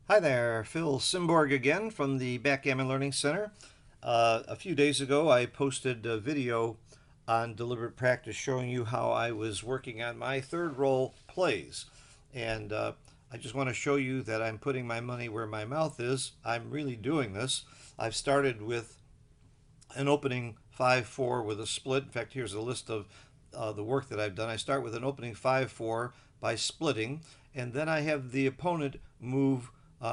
Hi there, Phil Simborg again from the Backgammon Learning Center. A few days ago, I posted a video on deliberate practice showing you how I was working on my third roll plays. And I just want to show you that I'm putting my money where my mouth is. I'm really doing this. I've started with an opening 5-4 with a split. In fact, here's a list of the work that I've done. I start with an opening 5-4 by splitting, and then I have the opponent move,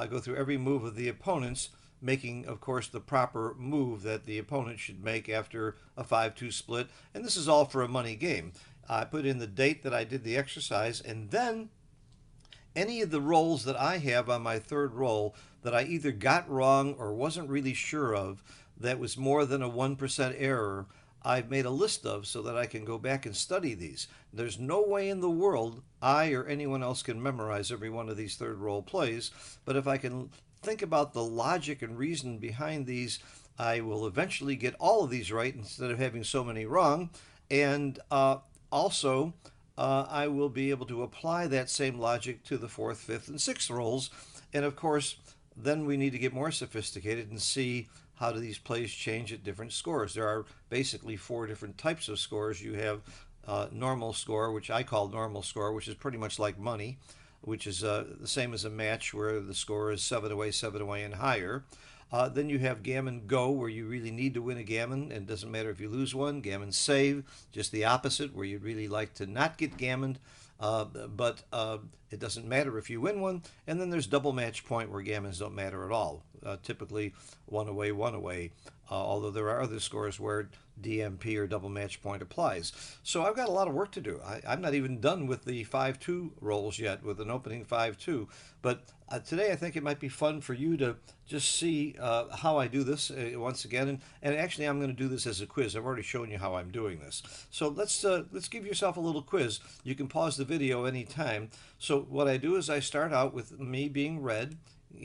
go through every move of the opponent's, making, of course, the proper move that the opponent should make after a 5-2 split. And this is all for a money game. I put in the date that I did the exercise, and then any of the rolls that I have on my third roll that I either got wrong or wasn't really sure of that was more than a 1% error, I've made a list of so that I can go back and study these. There's no way in the world I or anyone else can memorize every one of these third roll plays, but if I can think about the logic and reason behind these, I will eventually get all of these right instead of having so many wrong. And also, I will be able to apply that same logic to the fourth, fifth, and sixth rolls. And of course, then we need to get more sophisticated and see how do these plays change at different scores. There are basically four different types of scores. You have normal score, which I call normal score, which is pretty much like money, which is the same as a match where the score is 7 away, and higher. Then you have gammon go, where you really need to win a gammon, and it doesn't matter if you lose one. Gammon save, just the opposite, where you'd really like to not get gammoned, but it doesn't matter if you win one. And then there's double match point, where gammons don't matter at all. Typically, one away. Although there are other scores where DMP or double match point applies. So I've got a lot of work to do. I'm not even done with the 5-2 rolls yet with an opening 5-2. But today I think it might be fun for you to just see how I do this once again. And actually, I'm going to do this as a quiz. I've already shown you how I'm doing this. So let's give yourself a little quiz. You can pause the video anytime. So what I do is I start out with me being red,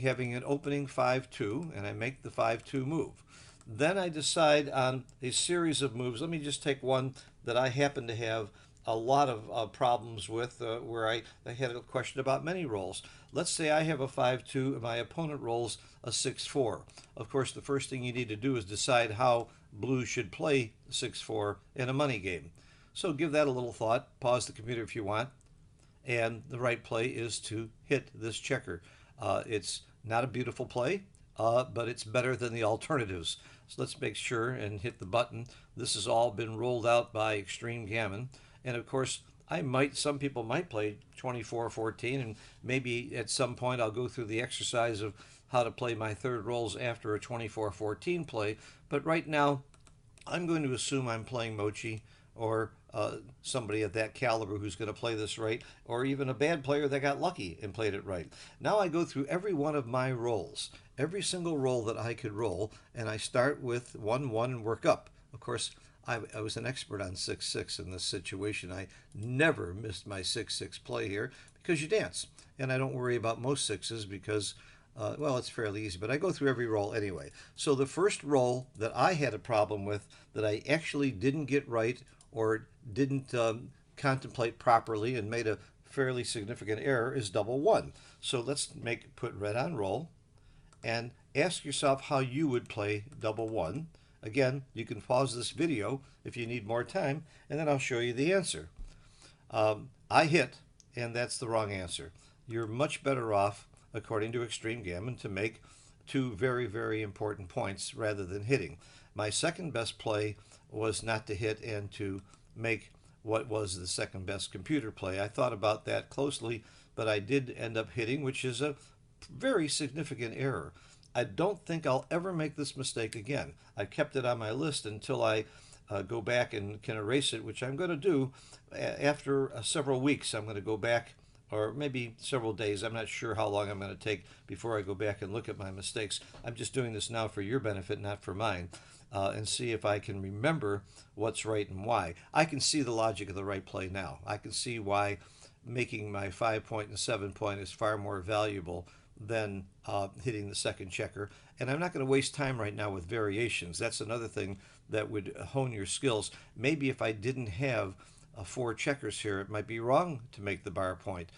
having an opening 5-2, and I make the 5-2 move. Then I decide on a series of moves. Let me just take one that I happen to have a lot of problems with, where I had a question about many rolls. Let's say I have a 5-2 and my opponent rolls a 6-4. Of course, the first thing you need to do is decide how blue should play 6-4 in a money game. So give that a little thought. Pause the computer if you want. And the right play is to hit this checker. It's not a beautiful play, but it's better than the alternatives. So let's make sure and hit the button. This has all been rolled out by Extreme Gammon. And of course, some people might play 24-14, and maybe at some point I'll go through the exercise of how to play my third rolls after a 24-14 play. But right now, I'm going to assume I'm playing Mochi or somebody of that caliber who's going to play this right, or even a bad player that got lucky and played it right. Now I go through every one of my rolls, every single roll that I could roll, and I start with 1-1 and work up. Of course, I was an expert on 6-6 in this situation. I never missed my 6-6 play here because you dance. And I don't worry about most sixes because well, it's fairly easy, but I go through every roll anyway. So the first roll that I had a problem with that I actually didn't get right or didn't contemplate properly and made a fairly significant error is double one. So let's put red on roll and ask yourself how you would play double one. Again, you can pause this video if you need more time, and then I'll show you the answer. I hit, and that's the wrong answer. You're much better off, according to Extreme Gammon, to make two very, very important points rather than hitting. My second best play was not to hit and to make what was the second best computer play. I thought about that closely, but I did end up hitting, which is a very significant error. I don't think I'll ever make this mistake again. I kept it on my list until I go back and can erase it, which I'm going to do after several weeks. I'm going to go back, or maybe several days. I'm not sure how long I'm going to take before I go back and look at my mistakes. I'm just doing this now for your benefit, not for mine, and see if I can remember what's right and why. I can see the logic of the right play now. I can see why making my 5-point and 7-point is far more valuable than hitting the second checker. And I'm not going to waste time right now with variations. That's another thing that would hone your skills. Maybe if I didn't have four checkers here, it might be wrong to make the bar point.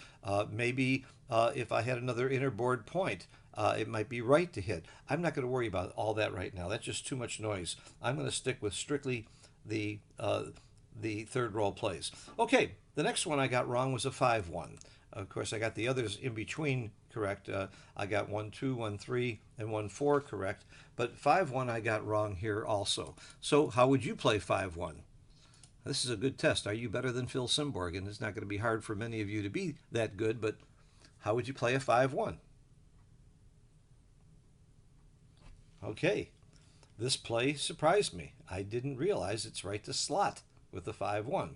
Maybe if I had another inner board point, it might be right to hit. I'm not going to worry about all that right now. That's just too much noise. I'm going to stick with strictly the uh, the third roll plays. Okay, the next one I got wrong was a 5-1. Of course, I got the others in between correct. I got 1-2, 1-3, and 1-4 correct. But 5-1 I got wrong here also. So how would you play 5-1? This is a good test. Are you better than Phil Simborg? And it's not going to be hard for many of you to be that good, but how would you play a 5-1? Okay, this play surprised me. I didn't realize it's right to slot with the 5-1.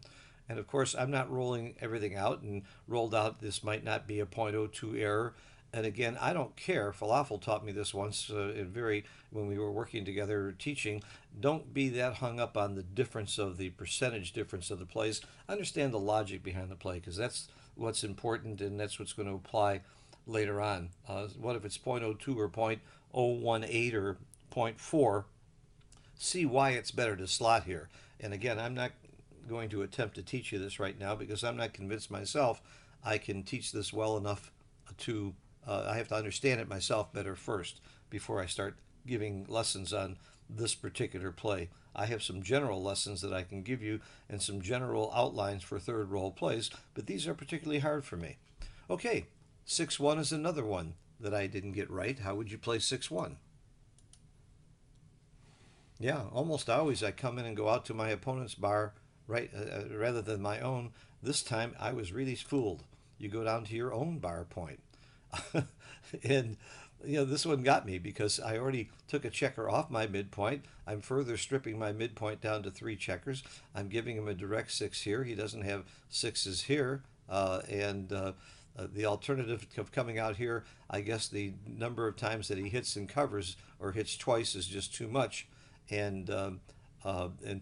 And of course, I'm not rolling everything out and rolled out this might not be a .02 error. And again, I don't care. Falafel taught me this once when we were working together teaching. Don't be that hung up on the difference of the percentage difference of the plays. Understand the logic behind the play because that's what's important and that's what's going to apply later on. What if it's .02 or .018 or .4? See why it's better to slot here. And again, I'm not going to attempt to teach you this right now because I'm not convinced myself I can teach this well enough to I have to understand it myself better first before I start giving lessons on this particular play. I have some general lessons that I can give you and some general outlines for third roll plays, but these are particularly hard for me. Okay, 6-1 is another one that I didn't get right. How would you play 6-1? Yeah, almost always I come in and go out to my opponent's bar right rather than my own. This time I was really fooled. You go down to your own bar point. And this one got me because I already took a checker off my midpoint. I'm further stripping my midpoint down to 3 checkers. I'm giving him a direct 6 here. He doesn't have 6s here. And the alternative of coming out here, I guess the number of times that he hits and covers or hits twice is just too much and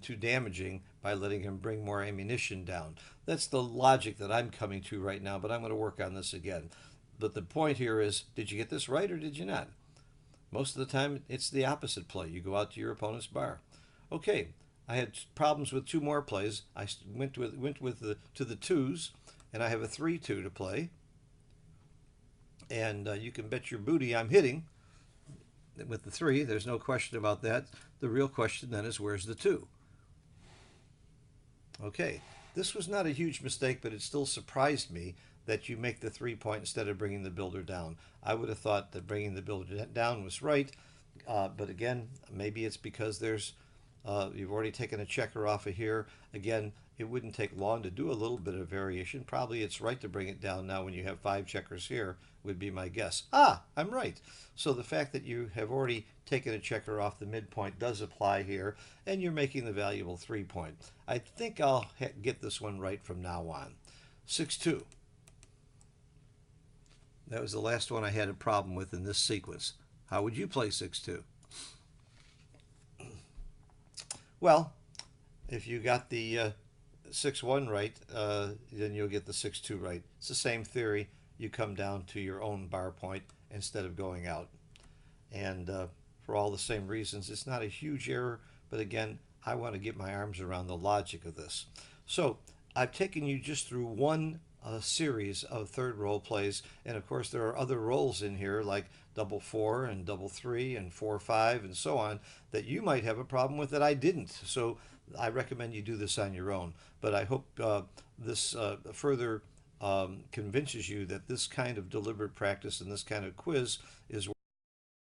too damaging by letting him bring more ammunition down. That's the logic that I'm coming to right now, but I'm going to work on this again. But the point here is, did you get this right or did you not? Most of the time, it's the opposite play. You go out to your opponent's bar. Okay, I had problems with 2 more plays. I went to the 2s, and I have a 3-2 to play. And you can bet your booty I'm hitting with the 3. There's no question about that. The real question then is, where's the 2? Okay, this was not a huge mistake, but it still surprised me that you make the 3-point instead of bringing the builder down. I would have thought that bringing the builder down was right, but again, maybe it's because you've already taken a checker off of here. Again, it wouldn't take long to do a little bit of variation. Probably it's right to bring it down now when you have 5 checkers here would be my guess. I'm right. So the fact that you have already taken a checker off the midpoint does apply here, and you're making the valuable 3-point. I think I'll get this one right from now on. 6-2. That was the last one I had a problem with in this sequence. How would you play 6-2? Well, if you got the 6-1 right, then you'll get the 6-2 right. It's the same theory. You come down to your own bar point instead of going out. And for all the same reasons, it's not a huge error, but again, I want to get my arms around the logic of this. So I've taken you just through one series of third roll plays, and of course there are other rolls in here like double 4 and double 3 and 4-5 and so on that you might have a problem with that I didn't. So I recommend you do this on your own, but I hope this further convinces you that this kind of deliberate practice and this kind of quiz is